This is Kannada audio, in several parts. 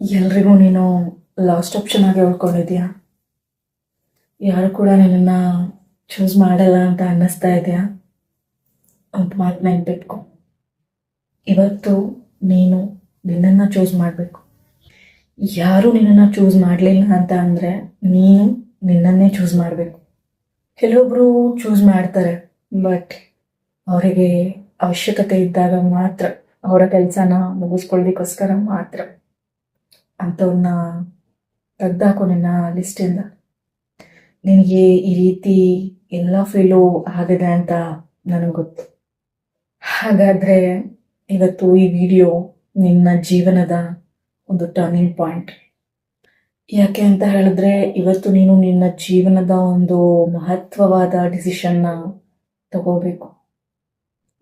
ಎಲ್ರಿಗೂ ನೀನು ಲಾಸ್ಟ್ ಆಪ್ಷನ್ ಆಗಿ ಉಳ್ಕೊಂಡಿದ್ಯಾ? ಯಾರು ಕೂಡ ನಿನ್ನನ್ನು ಚೂಸ್ ಮಾಡಲ್ಲ ಅಂತ ಅನ್ನಿಸ್ತಾ ಇದೆಯಾ? ಒಂದು ಮಾತು ನೆನ್ಪಿಟ್ಕೊ, ಇವತ್ತು ನೀನು ನಿನ್ನನ್ನು ಚೂಸ್ ಮಾಡಬೇಕು. ಯಾರು ನಿನ್ನನ್ನು ಚೂಸ್ ಮಾಡಲಿಲ್ಲ ಅಂತ ಅಂದರೆ ನೀನು ನಿನ್ನನ್ನೇ ಚೂಸ್ ಮಾಡಬೇಕು. ಕೆಲವೊಬ್ಬರು ಚೂಸ್ ಮಾಡ್ತಾರೆ, ಬಟ್ ಅವರಿಗೆ ಅವಶ್ಯಕತೆ ಇದ್ದಾಗ ಮಾತ್ರ, ಅವರ ಕೆಲಸನ ಮುಗಿಸ್ಕೊಳ್ಳೋದಕ್ಕೋಸ್ಕರ ಮಾತ್ರ. ಅಂಥವ್ರನ್ನ ತೆಗ್ದಾಕೋ ನಿನ್ನ ಲಿಸ್ಟಿಂದ. ನಿನಗೆ ಈ ರೀತಿ ಎಲ್ಲ ಫೀಲು ಆಗಿದೆ ಅಂತ ನನಗೆ ಗೊತ್ತು. ಹಾಗಾದರೆ ಇವತ್ತು ಈ ವಿಡಿಯೋ ನಿನ್ನ ಜೀವನದ ಒಂದು ಟರ್ನಿಂಗ್ ಪಾಯಿಂಟ್. ಯಾಕೆ ಅಂತ ಹೇಳಿದ್ರೆ, ಇವತ್ತು ನೀನು ನಿನ್ನ ಜೀವನದ ಒಂದು ಮಹತ್ವವಾದ ಡಿಸಿಷನ್ನ ತಗೋಬೇಕು.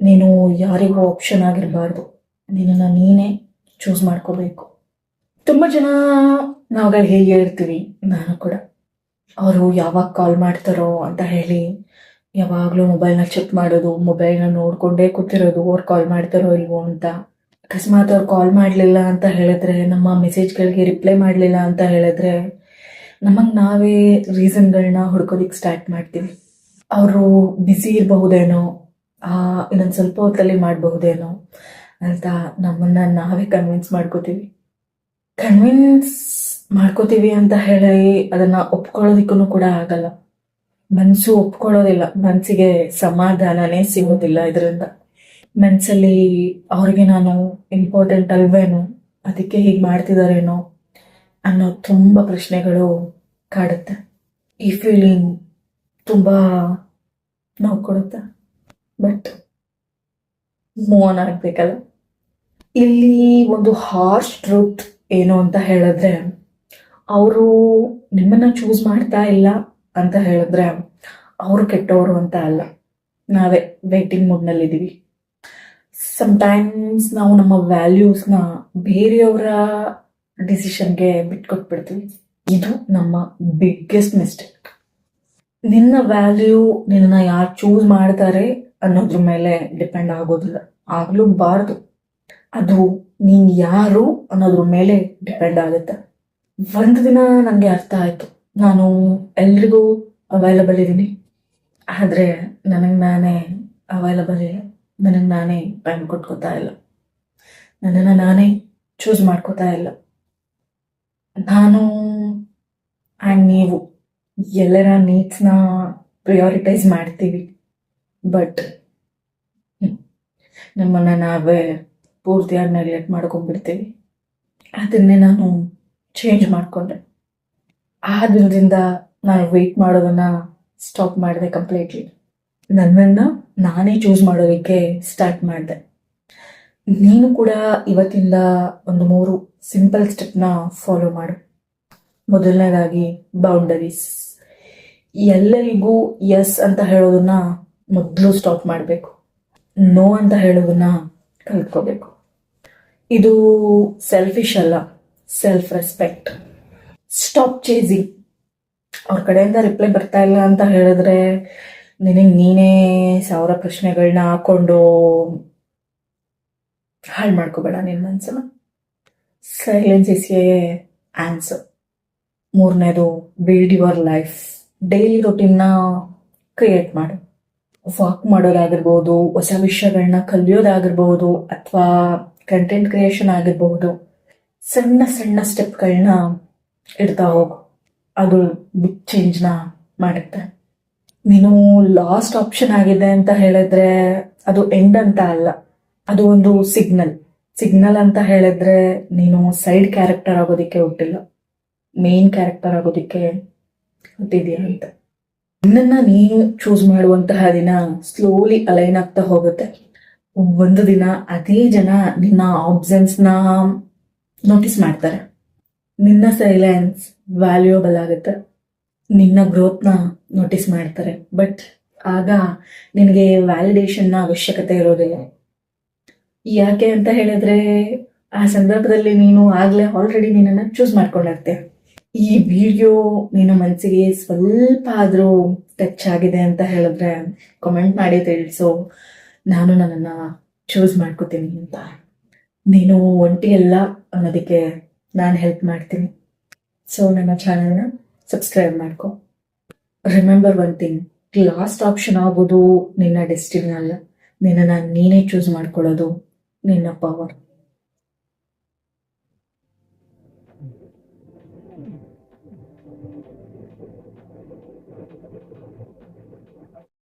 ನೀನು ಯಾರಿಗೂ ಆಪ್ಷನ್ ಆಗಿರಬಾರ್ದು, ನಿನ್ನನ್ನು ನೀನೇ ಚೂಸ್ ಮಾಡ್ಕೋಬೇಕು. ತುಂಬ ಜನ ನಾವುಗಳು ಹೇಗೆ ಹೇಳ್ತೀವಿ, ನಾನು ಕೂಡ, ಅವರು ಯಾವಾಗ ಕಾಲ್ ಮಾಡ್ತಾರೋ ಅಂತ ಹೇಳಿ ಯಾವಾಗಲೂ ಮೊಬೈಲ್ನ ಚೆಕ್ ಮಾಡೋದು, ಮೊಬೈಲ್ನ ನೋಡಿಕೊಂಡೇ ಕೂತಿರೋದು, ಅವ್ರು ಕಾಲ್ ಮಾಡ್ತಾರೋ ಇಲ್ವೋ ಅಂತ. ಅಕಸ್ಮಾತ್ ಅವ್ರು ಕಾಲ್ ಮಾಡಲಿಲ್ಲ ಅಂತ ಹೇಳಿದ್ರೆ, ನಮ್ಮ ಮೆಸೇಜ್ಗಳಿಗೆ ರಿಪ್ಲೈ ಮಾಡಲಿಲ್ಲ ಅಂತ ಹೇಳಿದ್ರೆ, ನಮಗೆ ನಾವೇ ರೀಸನ್ಗಳನ್ನ ಹುಡ್ಕೋದಿಕ್ಕೆ ಸ್ಟಾರ್ಟ್ ಮಾಡ್ತೀವಿ. ಅವರು ಬ್ಯುಸಿ ಇರಬಹುದೇನೋ, ಇನ್ನೊಂದು ಸ್ವಲ್ಪ ಹೊತ್ತಲ್ಲಿ ಮಾಡಬಹುದೇನೋ ಅಂತ ನಮ್ಮನ್ನು ನಾವೇ ಕನ್ವಿನ್ಸ್ ಮಾಡ್ಕೋತೀವಿ ಅಂತ ಹೇಳಿ ಅದನ್ನು ಒಪ್ಕೊಳ್ಳೋದಕ್ಕೂ ಕೂಡ ಆಗಲ್ಲ. ಮನಸ್ಸು ಒಪ್ಕೊಳ್ಳೋದಿಲ್ಲ, ಮನಸ್ಸಿಗೆ ಸಮಾಧಾನನೇ ಸಿಗೋದಿಲ್ಲ ಇದರಿಂದ. ಮನಸ್ಸಲ್ಲಿ ಅವ್ರಿಗೆ ನಾನು ಇಂಪಾರ್ಟೆಂಟ್ ಅಲ್ವೇನೋ, ಅದಕ್ಕೆ ಹೀಗೆ ಮಾಡ್ತಿದ್ದಾರೇನೋ ಅನ್ನೋ ತುಂಬ ಪ್ರಶ್ನೆಗಳು ಕಾಡುತ್ತೆ. ಈ ಫೀಲಿಂಗ್ ತುಂಬ ನೋವು ಕೊಡುತ್ತೆ, ಬಟ್ ಮೂವ್ ಆನ್ ಆಗಬೇಕಲ್ಲ. ಇಲ್ಲಿ ಒಂದು ಹಾರ್ಶ್ ಟ್ರೂತ್ ಏನು ಅಂತ ಹೇಳಿದ್ರೆ, ಅವರು ನಿಮ್ಮನ್ನು ಚೂಸ್ ಮಾಡ್ತಾ ಇಲ್ಲ ಅಂತ ಹೇಳಿದ್ರೆ ಅವರು ಕೆಟ್ಟವರು ಅಂತ ಅಲ್ಲ, ನಾವೇ ವೇಟಿಂಗ್ ಮೂಡ್ನಲ್ಲಿದ್ದೀವಿ. ಸಮ್ಟೈಮ್ಸ್ ನಾವು ನಮ್ಮ ವ್ಯಾಲ್ಯೂಸ್ನ ಬೇರೆಯವರ ಡಿಸಿಷನ್ಗೆ ಬಿಟ್ಕೊಟ್ಬಿಡ್ತೀವಿ. ಇದು ನಮ್ಮ ಬಿಗ್ಗೆಸ್ಟ್ ಮಿಸ್ಟೇಕ್. ನಿನ್ನ ವ್ಯಾಲ್ಯೂ ನಿನ್ನನ್ನು ಯಾರು ಚೂಸ್ ಮಾಡ್ತಾರೆ ಅನ್ನೋದ್ರ ಮೇಲೆ ಡಿಪೆಂಡ್ ಆಗೋದಿಲ್ಲ, ಆಗಲೂಬಾರ್ದು. ಅದು ನೀನು ಯಾರು ಅನ್ನೋದ್ರ ಮೇಲೆ ಡಿಪೆಂಡ್ ಆಗುತ್ತೆ. ಒಂದು ದಿನ ನನಗೆ ಅರ್ಥ ಆಯಿತು, ನಾನು ಎಲ್ರಿಗೂ ಅವೈಲಬಲ್ ಇದ್ದೀನಿ, ಆದರೆ ನನಗೆ ನಾನೇ ಅವೈಲಬಲ್ ಇಲ್ಲ, ನನಗೆ ನಾನೇ ಟೈಮ್ ಕೊಟ್ಕೋತಾ ಇಲ್ಲ, ನನ್ನನ್ನು ನಾನೇ ಚೂಸ್ ಮಾಡ್ಕೋತಾ ಇಲ್ಲ. ನಾನು ಆ್ಯಂಡ್ ನೀವು ಎಲ್ಲರ ನೀಡ್ಸ್ನ ಪ್ರಿಯಾರಿಟೈಸ್ ಮಾಡ್ತೀವಿ, ಬಟ್ ನಮ್ಮನ್ನು ನಾವೇ ಪೂರ್ತಿಯಾಗಿ ನೆಗ್ಲೆಕ್ಟ್ ಮಾಡ್ಕೊಂಡ್ಬಿಡ್ತೀವಿ. ಅದನ್ನೇ ನಾನು ಚೇಂಜ್ ಮಾಡಿಕೊಂಡೆ. ಆ ದಿನದಿಂದ ನಾನು ವೆಯ್ಟ್ ಮಾಡೋದನ್ನು ಸ್ಟಾಪ್ ಮಾಡಿದೆ ಕಂಪ್ಲೀಟ್ಲಿ. ನನ್ನನ್ನು ನಾನೇ ಚೂಸ್ ಮಾಡೋದಕ್ಕೆ ಸ್ಟಾರ್ಟ್ ಮಾಡಿದೆ. ನೀನು ಕೂಡ ಇವತ್ತಿಂದ ಒಂದು 3 ಸಿಂಪಲ್ ಸ್ಟೆಪ್ನ ಫಾಲೋ ಮಾಡು. ಮೊದಲನೇದಾಗಿ ಬೌಂಡರೀಸ್. ಎಲ್ಲರಿಗೂ ಎಸ್ ಅಂತ ಹೇಳೋದನ್ನ ಮೊದಲು ಸ್ಟಾಪ್ ಮಾಡಬೇಕು, ನೋ ಅಂತ ಹೇಳೋದನ್ನ ಕಲ್ತ್ಕೋಬೇಕು. ಇದು ಸೆಲ್ಫಿಶ್ ಅಲ್ಲ, ಸೆಲ್ಫ್ ರೆಸ್ಪೆಕ್ಟ್. Stop chasing. ಅವ್ರ ಕಡೆಯಿಂದ ರಿಪ್ಲೈ ಬರ್ತಾ ಇಲ್ಲ ಅಂತ ಹೇಳಿದ್ರೆ ನಿನಗೆ ನೀನೇ 1000 ಪ್ರಶ್ನೆಗಳನ್ನ ಹಾಕೊಂಡು ಹಾಳು ಮಾಡ್ಕೋಬೇಡ ನಿನ್ನ ಮನಸ್ಸನ್ನು. Silence is a answer. 3ನೇದು, ಬಿಲ್ಡ್ ಯುವರ್ ಲೈಫ್. ಡೈಲಿ ರೊಟೀನ್ನ ಕ್ರಿಯೇಟ್ ಮಾಡು. ವಾಕ್ ಮಾಡೋದಾಗಿರ್ಬೋದು, ಹೊಸ ವಿಷಯಗಳನ್ನ ಕಲಿಯೋದಾಗಿರ್ಬೋದು, ಅಥವಾ ಕಂಟೆಂಟ್ ಕ್ರಿಯೇಷನ್ ಆಗಿರ್ಬೋದು. ಸಣ್ಣ ಸಣ್ಣ ಸ್ಟೆಪ್ಗಳನ್ನ ಇಡ್ತಾ ಹೋಗು, ಅದು ಬಿಗ್ ಚೇಂಜ್ನ ಮಾಡುತ್ತೆ. ನೀನು ಲಾಸ್ಟ್ ಆಪ್ಷನ್ ಆಗಿದೆ ಅಂತ ಹೇಳಿದ್ರೆ ಅದು ಎಂಡ್ ಅಂತ ಅಲ್ಲ, ಅದು ಒಂದು ಸಿಗ್ನಲ್ ಅಂತ ಹೇಳಿದ್ರೆ ನೀನು ಸೈಡ್ ಕ್ಯಾರೆಕ್ಟರ್ ಆಗೋದಕ್ಕೆ ಹುಟ್ಟಿಲ್ಲ, ಮೇನ್ ಕ್ಯಾರೆಕ್ಟರ್ ಆಗೋದಕ್ಕೆ ಹುಟ್ಟಿದೆಯಾ ಅಂತ. ನಿನ್ನನ್ನು ನೀನು ಚೂಸ್ ಮಾಡುವಂತಹ ದಿನ ಸ್ಲೋಲಿ ಅಲೈನ್ ಆಗ್ತಾ ಹೋಗುತ್ತೆ. ಒಂದು ದಿನ ಅದೇ ಜನ ನಿನ್ನ ಆಬ್ಸೆನ್ಸ್ನ ನೋಟಿಸ್ ಮಾಡ್ತಾರೆ, ನಿನ್ನ ಸೈಲೆನ್ಸ್ ವ್ಯಾಲ್ಯೂಯಬಲ್ ಆಗುತ್ತೆ, ನಿನ್ನ ಗ್ರೋತ್ನ ನೋಟಿಸ್ ಮಾಡ್ತಾರೆ. ಬಟ್ ಆಗ ನಿನಗೆ ವ್ಯಾಲಿಡೇಷನ್ನ ಅವಶ್ಯಕತೆ ಇರೋದಿಲ್ಲ. ಯಾಕೆ ಅಂತ ಹೇಳಿದ್ರೆ ಆ ಸಂದರ್ಭದಲ್ಲಿ ನೀನು ಆಲ್ರೆಡಿ ನಿನ್ನನ್ನು ಚೂಸ್ ಮಾಡ್ಕೊಂಡಿರ್ತೀಯ. ಈ ವಿಡಿಯೋ ನಿನ್ನ ಮನಸ್ಸಿಗೆ ಸ್ವಲ್ಪ ಆದರೂ ಟಚ್ ಆಗಿದೆ ಅಂತ ಹೇಳಿದ್ರೆ ಕಮೆಂಟ್ ಮಾಡಿ ತಿಳಿಸು, ನಾನು ನನ್ನನ್ನು ಚೂಸ್ ಮಾಡ್ಕೋತೀನಿ ಅಂತ. ನೀನು ಒಂಟಿ ಅಲ್ಲ ಅನ್ನೋದಕ್ಕೆ ನಾನು ಹೆಲ್ಪ್ ಮಾಡ್ತೀನಿ. ಸೊ ನನ್ನ ಚಾನಲ್ನ ಸಬ್ಸ್ಕ್ರೈಬ್ ಮಾಡ್ಕೊ. Remember one thing, last option ಆಗೋದು ನಿನ್ನ ಡೆಸ್ಟಿನಿ ಅಲ್ಲ, ನೀನೇ ಚೂಸ್ ಮಾಡ್ಕೊಳ್ಳೋದು ನಿನ್ನ ಪವರ್.